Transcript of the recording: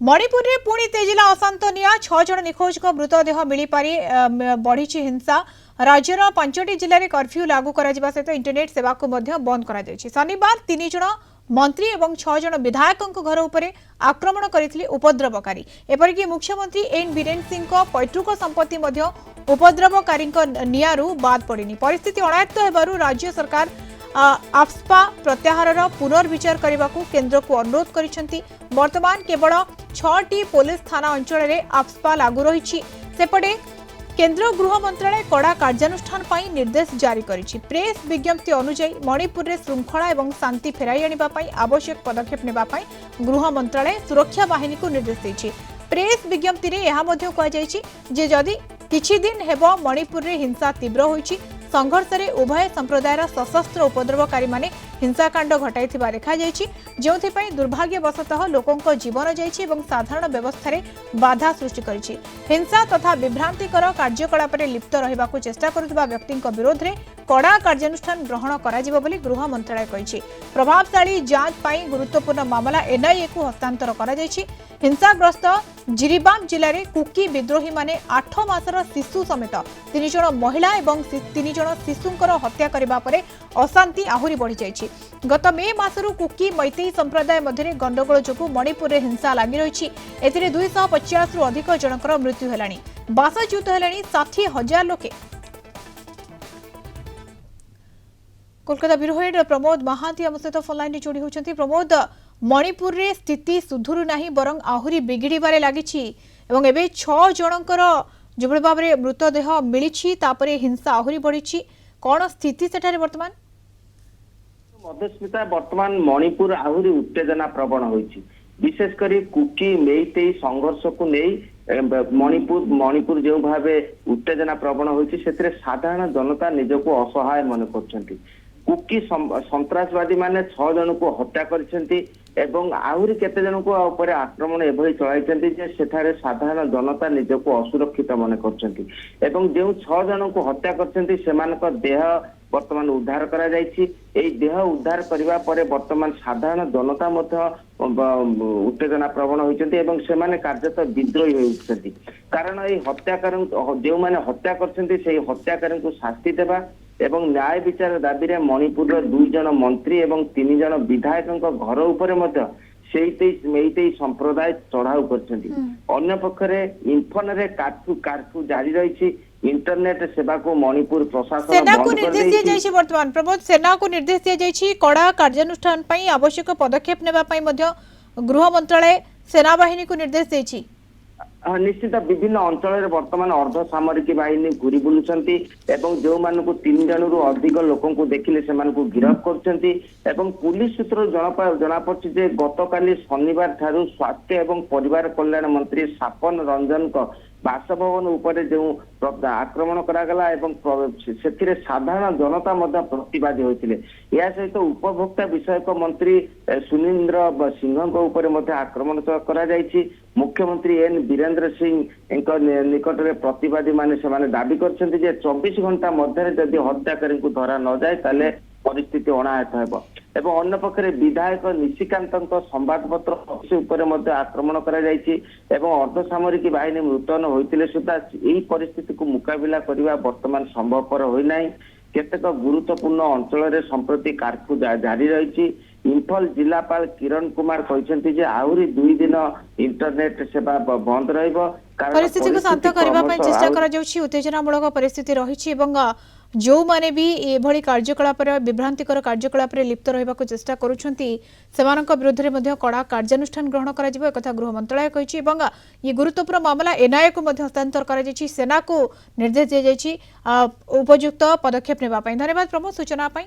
मणिपुर में पुणी तेजिला अशांत निया 6 जन निखोज को मृतदेह मिली पारी बढ़ी हिंसा राज्यर 5टी जिले में कर्फ्यू लागू करा सहित इंटरनेट सेवा को बंद कर शनिवार 3 जन मंत्री और 6 जन विधायकों घर उपर आक्रमण करथिले उपद्रवकारी। एपरिक मुख्यमंत्री एन बीरेन सिंह पैतृक संपत्ति उपद्रवकारी नियारू बाद पड़िनी। परिस्थिति अणायत्त हेबारु राज्य सरकार आफ्स्पा प्रत्याहार पुनर्विचार करने को केन्द्र को अनुरोध करिसेंती। वर्तमान केवल 6टी पुलिस थाना अंचल में आफ्स्पा लागू रही। सेपटे केन्द्र गृह मंत्रालय कड़ा कार्यानुष्ठान पर निर्देश जारी करिछि। प्रेस विज्ञप्ति अनुसार मणिपुर में श्रृंखला और शांति फेराई आने आवश्यक पदक्षेप नेबापై गृह मंत्रालय सुरक्षा बाहिनी को निर्देश देछि। प्रेस विज्ञप्ति रे यह कहुଯାଇଛି जे जदि किछि दिन हेबो मणिपुर रे हिंसा तीव्र होइछि संघर्ष में उभय संप्रदायर सशस्त्र उपद्रवकारी माने हिंसाकांड घटाई देखा जो दुर्भाग्यवशतः लोकों जीवन जाइछि साधारण व्यवस्था रे बाधा सृष्टि करिछि। हिंसा तथा विभ्रांतिकर कार्यकलाप लिप्त रहिबा को चेष्टा करुवा व्यक्ति विरोध में कड़ा कार्यानुष्ठान ग्रहण करा बोली गृह मंत्रालय कहिछि। प्रभावशाली जांच पाई गुरुत्वपूर्ण मामला एनआईए को हस्तांतर करा जाइछि। हिंसाग्रस्त जिरीबाम जिले में कुकी विद्रोही माने 8 मासर शिशु समेत 3 जन महिला और 3 जन शिशुंकर हत्या करबा परे अशांति आहुरी बढ़ी जाइछि। गत मे मासरू कुकी मैतेई संप्रदाय मध्य गंडगोल जोगु मणिपुर में हिंसा लगी रही। एथिरे 250 रु अधिक जनकर मृत्यु हेलानी। बासच्युत हेलानी 60,000 लोके। कोलकाता ब्यूरो हेड प्रमोद महांती आम सहित फोन लाइन जोड़ी होती। प्रमोद, मणिपुर रे स्थिति सुधुरु नहीं बरं आहुरी बिगिड़बारे लगी। 6 जनकर जो भाव में मृतदेह मिली हिंसा आहुरी बढ़ी कौन स्थिति सेठारे वर्तमान? मध्यस्मिता वर्तमान मणिपुर आहुरी उत्तेजना प्रवण होइछि। विशेषकर कुकी मेईतेई संघर्ष को नहीं मणिपुर जो भाव उत्तेजना प्रवण होइछि सेतिरे साधारण जनता निजको असहाय मन करछन्ति। कुकी संतरासवादी माने 6 जन को हत्या करछन्ति एवं आहुरी केते जन को ऊपर आक्रमण एभली चलाइछन्ति जे सेठारे साधारण जनता निजको असुरक्षित मन करछन्ति एवं जो 6 जन को हत्या करछन्ति सेमानक देह वर्तमान उद्धार करा जाइछि। एई देह उद्धार करिवा परे वर्तमान साधारण जनता मध्य उत्तेजना प्रवण होइछन्ति एवं सेमाने कार्यत विद्रोही होई उठछन्ति। कारण एई हत्याकार जो माने हत्या करछन्ति सेई हत्याकार को शास्ति देबा एवं न्याय विचार दाबी रे मणिपुर 2 जन मंत्री एवं 3 जन विधायकों घर उपर मेईतेई संप्रदाय चढ़ाऊ करछन्ति। अन्य पक्षरे इम्फाल रे कर्फ्यू जारी रही। इंटरनेट सेवा को मणिपुर प्रशासन सेना को निर्देश दिया जाइछि। वर्तमान प्रमोद सेना को निर्देश दिया जाइछि कड़ा कार्यानुष्ठान पई आवश्यक पदक्षेप नेबा पई मध्य गृह मंत्रालय सेना बाहिनी को निर्देश देछि। निश्चित विभिन्न अंचल वर्तमान अर्ध सामरिक बाहिनी घूरी बुलुचंती एवं जो मानकु 3 जनरु अधिक लोकों को देखिले से मानकु गिरफ्त करछंती एवं पुलिस सूत्र जना पड़छि जे गतकाली शनिवार ठारू स्वास्थ्य एवं परिवार कल्याण मंत्री सापन रंजन को बासभवन उपरे जो आक्रमण करागला एवं सेथिरे साधारण जनता मध्य प्रतिवादी होइतिले। या सहित उपभोक्ता विषयक मंत्री सुनीन्द्र सिंह को ऊपर मध्य आक्रमण करा जाइछि। मुख्यमंत्री एन बीरेन्द्र सिंह निकट में प्रतिवादी माने सेमाने दाबी करछन्ति जे 24 घंटा मध्य जदि हत्याकारी को धरा न जाए ताले परिस्थिति अणायत हेबो एवं अन्य पक्षरे विधायक निशिकांत संवादपत्र उपर आक्रमण करा जाइछि एवं अर्धसामरिक बाहिनी मुतयन होइतिले सुद्धा एही परिस्थिति को मुकाबिला करबा वर्तमान संभवपर होई नाही। केतेक गुरुत्वपूर्ण अंचल में संप्रति कर्फ्यू जारी रही। इम्फाल जिलापाल किरण कुमार कहते जे आहुरी 2 दिन इंटरनेट सेवा बंद रहिबो। परिस्थिति को शांत करने चेष्टा करा जाउछि। उत्तेजनामूलक परिस्थिति रही जो माने भी एभली कार्यकलाप विभ्रांतिकर कार्यकलाप लिप्त रहिबा को चेष्टा करुछंती सेमानक विरोध में कड़ा कार्यानुष्ठान ग्रहण करा जिवो एकथा गृह मंत्रालय कहिछि एवं ये गुरुत्वपूर्ण मामला एनआईए को हस्तांतर करा जाइछि। सेना को निर्देश दिया जाइछि उपयुक्त पदक्षेप नेबा पई। धन्यवाद प्रमोद सूचना पई।